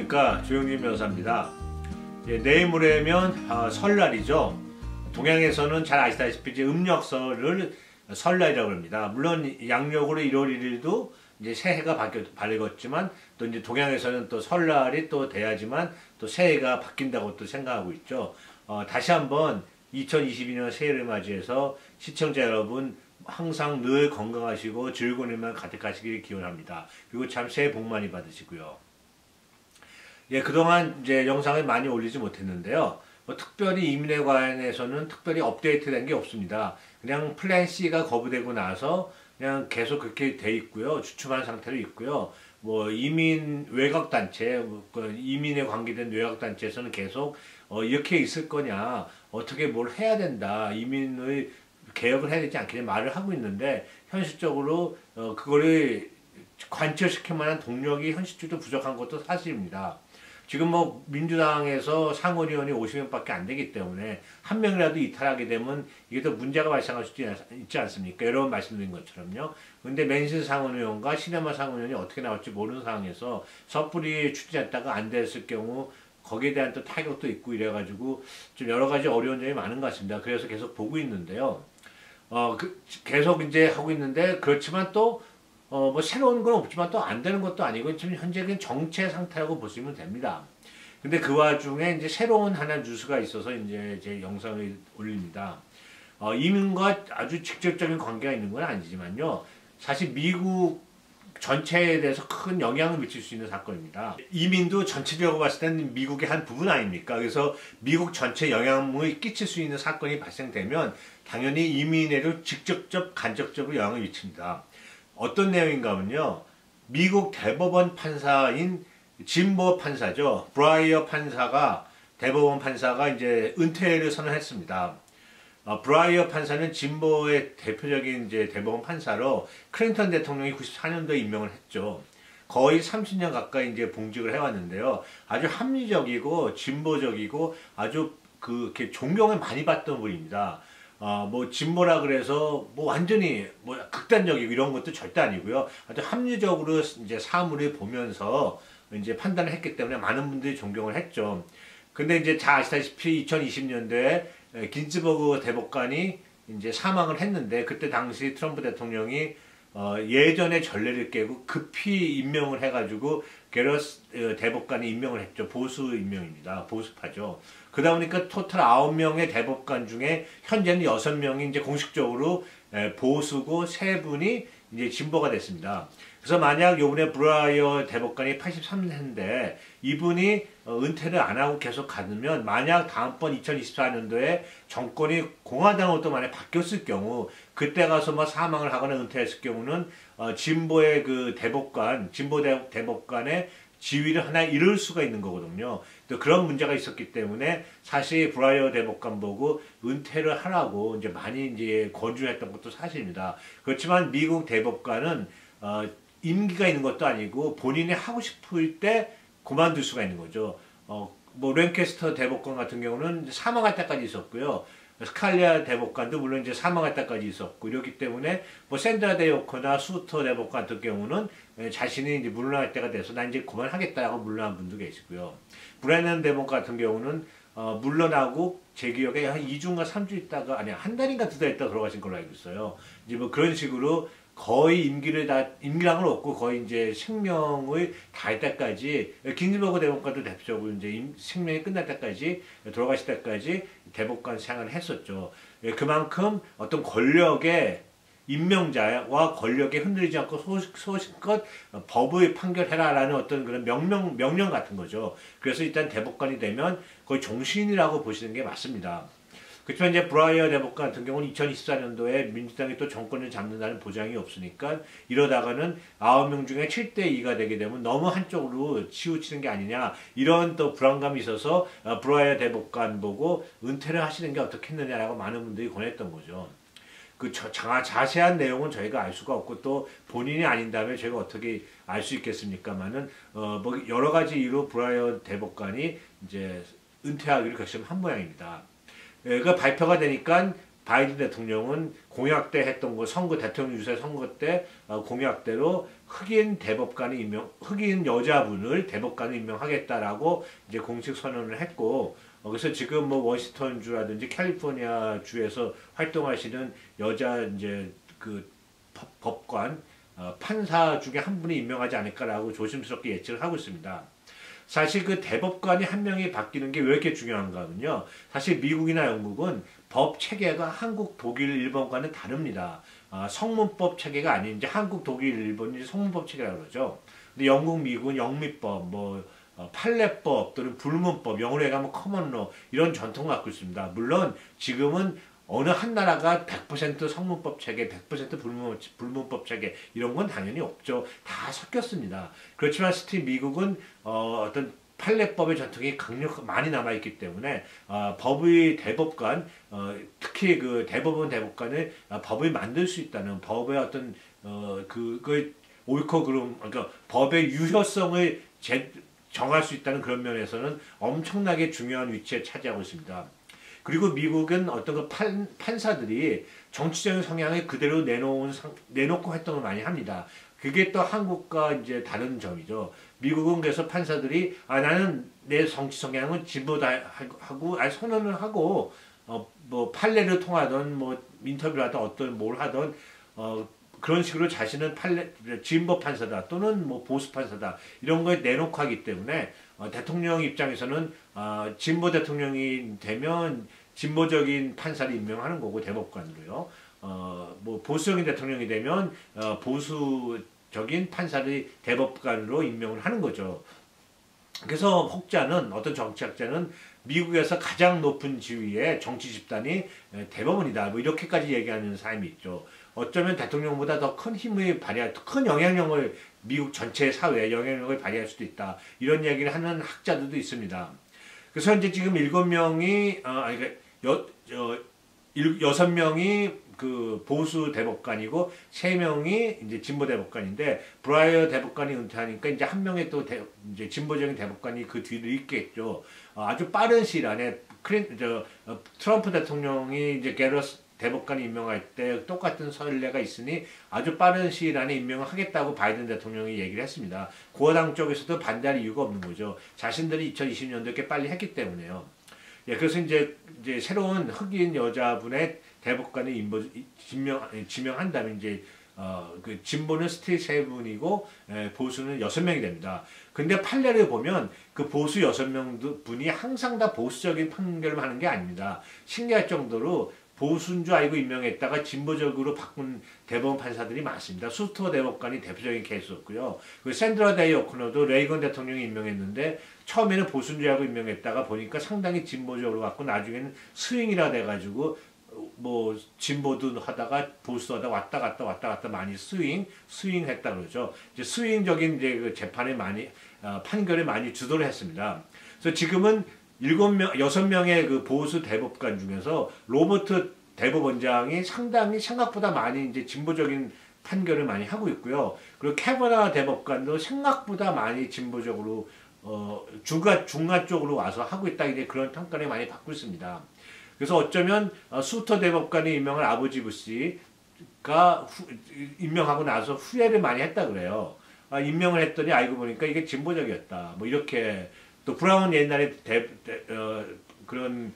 안녕하십니까, 조영진 변호사입니다. 내일 모레면 설날이죠. 동양에서는 잘 아시다시피 이제 음력설을 설날이라고 합니다. 물론 양력으로 1월 1일도 이제 새해가 밝았지만 또 이제 동양에서는 또 설날이 또 돼야지만 또 새해가 바뀐다고 또 생각하고 있죠. 다시 한번 2022년 새해를 맞이해서 시청자 여러분 항상 늘 건강하시고 즐거운 일만 가득하시길 기원합니다. 그리고 참 새해 복 많이 받으시고요. 예, 그동안 이제 영상을 많이 올리지 못했는데요. 특별히 이민에 관해서는 특별히 업데이트된 게 없습니다. 그냥 플랜 C가 거부되고 나서 그냥 계속 그렇게 돼 있고요. 주춤한 상태로 있고요. 이민 외곽 단체, 이민에 관계된 외곽 단체에서는 계속 이렇게 있을 거냐, 어떻게 뭘 해야 된다, 이민의 개혁을 해야 되지 않겠냐 말을 하고 있는데 현실적으로 그거를 관철시킬 만한 동력이 현실적으로 부족한 것도 사실입니다. 지금 민주당에서 상원의원이 50명밖에 안 되기 때문에 한 명이라도 이탈하게 되면 이게 더 문제가 발생할 수 있지 않습니까? 여러 번 말씀드린 것처럼요. 근데 맨신 상원의원과 시네마 상원의원이 어떻게 나올지 모르는 상황에서 섣불리 추진했다가 안 됐을 경우 거기에 대한 또 타격도 있고 이래가지고 좀 여러 가지 어려운 점이 많은 것 같습니다. 그래서 계속 보고 있는데요. 계속 이제 하고 있는데 그렇지만 또 새로운 건 없지만 또 안 되는 것도 아니고 지금 현재는 정체 상태라고 보시면 됩니다. 근데 그 와중에 이제 새로운 하나 뉴스가 있어서 이제 제 영상을 올립니다. 이민과 아주 직접적인 관계가 있는 건 아니지만요. 사실 미국 전체에 대해서 큰 영향을 미칠 수 있는 사건입니다. 이민도 전체적으로 봤을 때는 미국의 한 부분 아닙니까? 그래서 미국 전체에 영향을 끼칠 수 있는 사건이 발생되면 당연히 이민에도 직접적, 간접적으로 영향을 미칩니다. 어떤 내용인가 하면요. 미국 대법원 판사인 진보 판사죠. 브라이어 판사가, 대법원 판사가 이제 은퇴를 선언했습니다. 브라이어 판사는 진보의 대표적인 이제 대법원 판사로 클린턴 대통령이 94년도에 임명을 했죠. 거의 30년 가까이 이제 봉직을 해왔는데요. 아주 합리적이고 진보적이고 아주 이렇게 존경을 많이 받던 분입니다. 진보라 그래서 완전히 극단적이고 이런 것도 절대 아니고요. 아주 합리적으로 이제 사물을 보면서 이제 판단을 했기 때문에 많은 분들이 존경을 했죠. 근데 이제 잘 아시다시피 2020년도에 긴즈버그 대법관이 이제 사망을 했는데 그때 당시 트럼프 대통령이 예전의 전례를 깨고 급히 임명을 해가지고 게러스 대법관이 임명을 했죠. 보수 임명입니다. 보수파죠. 그러다 보니까 토탈 9명의 대법관 중에 현재는 6명이 이제 공식적으로 보수고 3분이 이제 진보가 됐습니다. 그래서 만약 요번에 브라이어 대법관이 83세인데 이분이 은퇴를 안 하고 계속 가면 만약 다음번 2024년도에 정권이 공화당으로 또 만약 바뀌었을 경우 그때 가서 사망을 하거나 은퇴했을 경우는 진보의 그 대법관, 진보 대법관의 지위를 하나 잃을 수가 있는 거거든요. 또 그런 문제가 있었기 때문에 사실 브라이어 대법관 보고 은퇴를 하라고 이제 많이 이제 권유했던 것도 사실입니다. 그렇지만 미국 대법관은 임기가 있는 것도 아니고 본인이 하고 싶을 때 그만둘 수가 있는 거죠. 랭캐스터 대법관 같은 경우는 사망할 때까지 있었고요. 스칼리아 대법관도 물론 이제 사망할 때까지 있었고 이렇기 때문에 샌드라 데요커나 수터 대법관 같은 경우는 자신이 이제 물러날 때가 돼서 난 이제 그만하겠다라고 물러난 분도 계시고요. 브레넌 대법관 같은 경우는 물러나고 제 기억에 한 2주인가 3주 있다가 아니 한 달인가 2달 있다가 돌아가신 걸로 알고 있어요. 이제 그런 식으로 거의 임기랑을 얻고 거의 이제 생명을 다할 때까지, 긴즈버그 대법관도 대표적으로 이제 생명이 끝날 때까지, 돌아가실 때까지 대법관 생활을 했었죠. 그만큼 어떤 권력의 임명자와 권력에 흔들리지 않고 소신껏 법을 판결해라라는 어떤 그런 명령 같은 거죠. 그래서 일단 대법관이 되면 거의 종신이라고 보시는 게 맞습니다. 그렇지만 이제 브라이어 대법관 같은 경우는 2024년도에 민주당이 또 정권을 잡는다는 보장이 없으니까 이러다가는 9명 중에 7대2가 되게 되면 너무 한쪽으로 치우치는 게 아니냐 이런 또 불안감이 있어서 브라이어 대법관 보고 은퇴를 하시는 게 어떻겠느냐라고 많은 분들이 권했던 거죠. 자세한 내용은 저희가 알 수가 없고 또 본인이 아닌다면 저희가 어떻게 알 수 있겠습니까만은 여러 가지 이유로 브라이어 대법관이 이제 은퇴하기로 결심한 모양입니다. 그 발표가 되니까 바이든 대통령은 공약 때 했던 거 선거 대통령 유세 선거 때 공약대로 흑인 여자분을 대법관을 임명하겠다라고 이제 공식 선언을 했고 그래서 지금 뭐 워싱턴 주라든지 캘리포니아 주에서 활동하시는 여자 이제 그 법관 판사 중에 한 분이 임명하지 않을까라고 조심스럽게 예측을 하고 있습니다. 사실 그 대법관이 한 명이 바뀌는 게 왜 이렇게 중요한가 하면요. 사실 미국이나 영국은 법 체계가 한국, 독일, 일본과는 다릅니다. 성문법 체계가 아닌 이제 한국, 독일, 일본이 성문법 체계라고 그러죠. 근데 영국, 미국은 영미법, 뭐 판례법 또는 불문법, 영어로 가면 커먼로 이런 전통을 갖고 있습니다. 물론 지금은 어느 한 나라가 100% 성문법 체계, 100% 불문법 체계 이런 건 당연히 없죠. 다 섞였습니다. 그렇지만 스틸 미국은 어떤 판례법의 전통이 많이 남아있기 때문에 법의 대법관, 특히 그 대법원 대법관을 법을 만들 수 있다는 법의 어떤 그 옳고 그름, 그러니까 법의 유효성을 정할 수 있다는 그런 면에서는 엄청나게 중요한 위치에 차지하고 있습니다. 그리고 미국은 어떤 그 판사들이 정치적인 성향을 그대로 내놓고 활동을 많이 합니다. 그게 또 한국과 이제 다른 점이죠. 미국은 그래서 판사들이 나는 내 정치 성향은 진보다 하고 선언을 하고 뭐 판례를 통하던 뭐 인터뷰를 하던 어떤 뭘 하던 그런 식으로 자신은 진보 판사다 또는 뭐 보수 판사다 이런 거에 내놓고 하기 때문에 대통령 입장에서는 진보 대통령이 되면 진보적인 판사를 임명하는 거고 대법관으로요. 뭐 보수적인 대통령이 되면 보수적인 판사를 대법관으로 임명을 하는 거죠. 그래서 혹자는 어떤 정치학자는 미국에서 가장 높은 지위의 정치 집단이 대법원이다. 뭐 이렇게까지 얘기하는 사람이 있죠. 어쩌면 대통령보다 더 큰 힘을 큰 영향력을 미국 전체 사회에 영향력을 발휘할 수도 있다. 이런 얘기를 하는 학자들도 있습니다. 그래서 이제 지금 7명이 6명이 그 보수 대법관이고 3명이 이제 진보 대법관인데 브라이어 대법관이 은퇴하니까 이제 한 명의 또 이제 진보적인 대법관이 그 뒤를 잇겠죠. 아주 빠른 시일 안에 트럼프 대통령이 이제 게러스 대법관이 임명할 때 똑같은 선례가 있으니 아주 빠른 시일 안에 임명을 하겠다고 바이든 대통령이 얘기를 했습니다. 공화당 쪽에서도 반대할 이유가 없는 거죠. 자신들이 2020년도에 이렇게 빨리 했기 때문에요. 예, 그래서 이제 새로운 흑인 여자분의 대법관을 지명한다면 이제 그 진보는 스틸 3분이고 보수는 6명이 됩니다. 근데 판례를 보면 그 보수 6명 분이 항상 다 보수적인 판결을 하는 게 아닙니다. 신기할 정도로 보수인 줄 알고 임명했다가 진보적으로 바꾼 대법원 판사들이 많습니다. 수스터 대법관이 대표적인 케이스였고요. 샌드라 데이 오코너도 레이건 대통령이 임명했는데 처음에는 보수인 줄 알고 임명했다가 보니까 상당히 진보적으로 갖고 나중에는 스윙이라 돼가지고 뭐 진보도 하다가 보수도 하다가 왔다 갔다 많이 스윙했다 그러죠. 이제 스윙적인 이제 그 재판에 많이 판결에 많이 주도를 했습니다. 그래서 지금은 6명의 그 보수 대법관 중에서 로버트 대법원장이 상당히 생각보다 많이 이제 진보적인 판결을 많이 하고 있고요. 그리고 캐버나 대법관도 생각보다 많이 진보적으로 중간 쪽으로 와서 하고 있다 이제 그런 평가를 많이 받고 있습니다. 그래서 어쩌면 수터 대법관이 임명한 아버지 부시가 임명하고 나서 후회를 많이 했다 그래요. 임명을 했더니 알고 보니까 이게 진보적이었다. 뭐 이렇게 또 브라운 옛날에 그런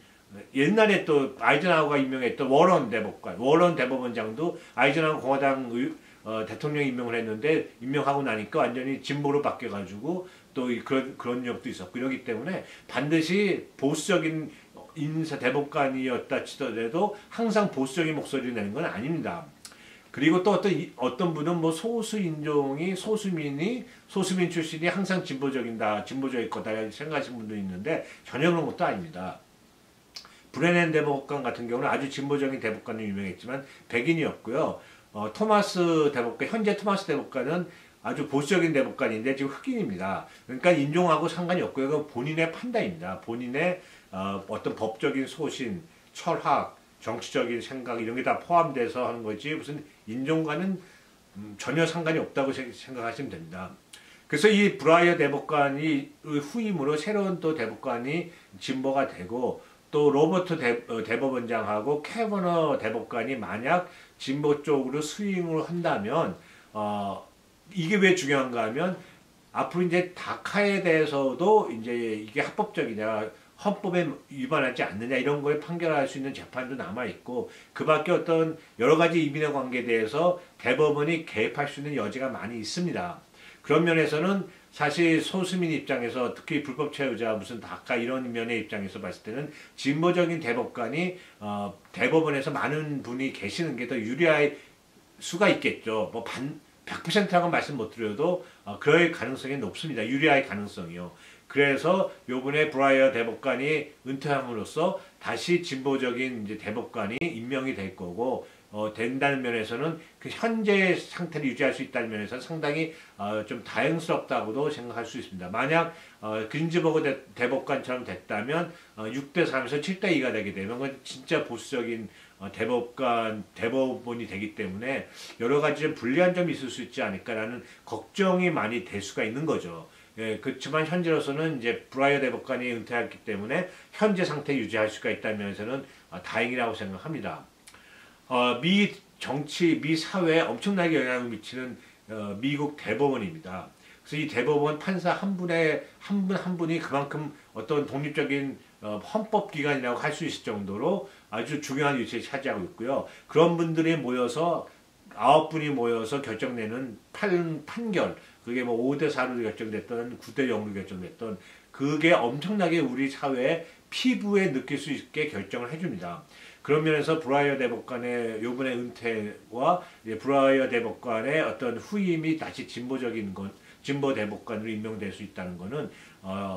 옛날에 또 아이젠하워가 임명했던 워런 대법원장도 아이젠하워 공화당 대통령 임명을 했는데 임명하고 나니까 완전히 진보로 바뀌어가지고 또 그런 적도 있었고 이러기 때문에 반드시 보수적인 대법관이었다 치더라도 항상 보수적인 목소리를 내는 건 아닙니다. 그리고 또 어떤 분은 뭐 소수민 출신이 항상 진보적일 거다 생각하시는 분도 있는데 전혀 그런 것도 아닙니다. 브레넨 대법관 같은 경우는 아주 진보적인 대법관으로 유명했지만 백인이었고요. 현재 토마스 대법관은 아주 보수적인 대법관인데 지금 흑인입니다. 그러니까 인종하고 상관이 없고요. 그건 본인의 판단입니다. 본인의 어떤 법적인 소신, 철학, 정치적인 생각 이런 게 다 포함돼서 하는 거지 무슨 인종과는 전혀 상관이 없다고 생각하시면 됩니다. 그래서 이 브라이어 대법관이 후임으로 새로운 또 대법관이 진보가 되고 또 로버트 대법원장하고 캐버너 대법관이 만약 진보 쪽으로 스윙을 한다면 이게 왜 중요한가 하면 앞으로 이제 다카에 대해서도 이제 이게 합법적이냐 헌법에 위반하지 않느냐 이런 거에 판결할 수 있는 재판도 남아 있고 그밖에 어떤 여러 가지 이민의 관계에 대해서 대법원이 개입할 수 있는 여지가 많이 있습니다. 그런 면에서는 사실 소수민 입장에서 특히 불법 체류자 무슨 다카 이런 면의 입장에서 봤을 때는 진보적인 대법관이 대법원에서 많은 분이 계시는 게 더 유리할 수가 있겠죠. 뭐 100%라고 말씀 못 드려도 그럴 가능성이 높습니다. 유리할 가능성이요. 그래서 요번에 브라이어 대법관이 은퇴함으로써 다시 진보적인 이제 대법관이 임명이 될 거고 된다는 면에서는 그 현재 상태를 유지할 수 있다는 면에서 상당히 좀 다행스럽다고도 생각할 수 있습니다. 만약 긴즈버그 대법관처럼 됐다면 6대3에서 7대2가 되게 되면 그건 진짜 보수적인 대법원이 되기 때문에 여러 가지 좀 불리한 점이 있을 수 있지 않을까라는 걱정이 많이 될 수가 있는 거죠. 예, 그렇지만 현재로서는 이제 브라이어 대법관이 은퇴했기 때문에 현재 상태 유지할 수가 있다는 면에서는 다행이라고 생각합니다. 미 정치, 미 사회에 엄청나게 영향을 미치는 미국 대법원입니다. 그래서 이 대법원 판사 한 분이 그만큼 어떤 독립적인 헌법기관이라고 할 수 있을 정도로 아주 중요한 위치를 차지하고 있고요. 그런 분들이 모여서 9분이 모여서 결정내는 판결, 그게 뭐 5대4로 결정됐던 9대0로 결정됐던 그게 엄청나게 우리 사회의 피부에 느낄 수 있게 결정을 해줍니다. 그런 면에서 브라이어 대법관의 요번에 은퇴와 브라이어 대법관의 어떤 후임이 다시 진보 대법관으로 임명될 수 있다는 것은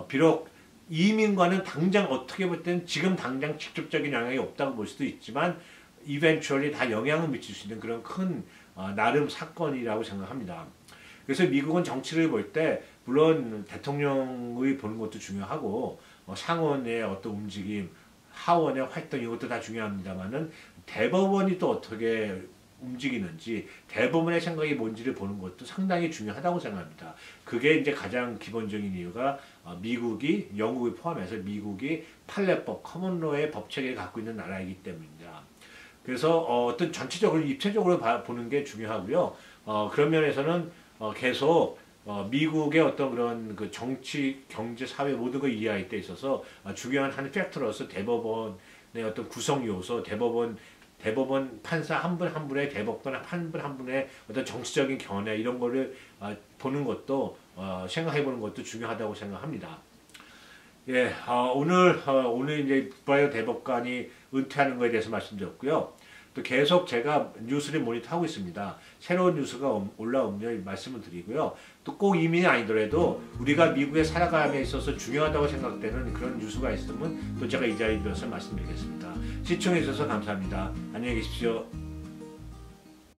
비록 이민과는 당장 어떻게 볼 때는 지금 당장 직접적인 영향이 없다고 볼 수도 있지만 eventually 다 영향을 미칠 수 있는 그런 큰 나름 사건이라고 생각합니다. 그래서 미국은 정치를 볼 때 물론 대통령의 보는 것도 중요하고 상원의 어떤 움직임, 하원의 활동 이것도 다 중요합니다만은 대법원이 또 어떻게 움직이는지 대법원의 생각이 뭔지를 보는 것도 상당히 중요하다고 생각합니다. 그게 이제 가장 기본적인 이유가 미국이 영국을 포함해서 미국이 판례법, 커먼로의 법체계를 갖고 있는 나라이기 때문입니다. 그래서 어떤 전체적으로 입체적으로 보는 게 중요하고요. 그런 면에서는 계속 미국의 어떤 그런 그 정치, 경제, 사회 모든 걸 이해할 때 있어서 중요한 한 팩터로서 대법원의 어떤 구성 요소, 대법원 판사 한 분 한 분의 대법관 한 분 한 분의 어떤 정치적인 견해 이런 거를 보는 것도 생각해 보는 것도 중요하다고 생각합니다. 예, 오늘 이제 브라이어 대법관이 은퇴하는 것에 대해서 말씀드렸고요. 또 계속 제가 뉴스를 모니터하고 있습니다. 새로운 뉴스가 올라오면 말씀을 드리고요. 또 꼭 이민이 아니더라도 우리가 미국에 살아감에 있어서 중요하다고 생각되는 그런 뉴스가 있으면 또 제가 이 자리에 들어서 말씀드리겠습니다. 시청해 주셔서 감사합니다. 안녕히 계십시오.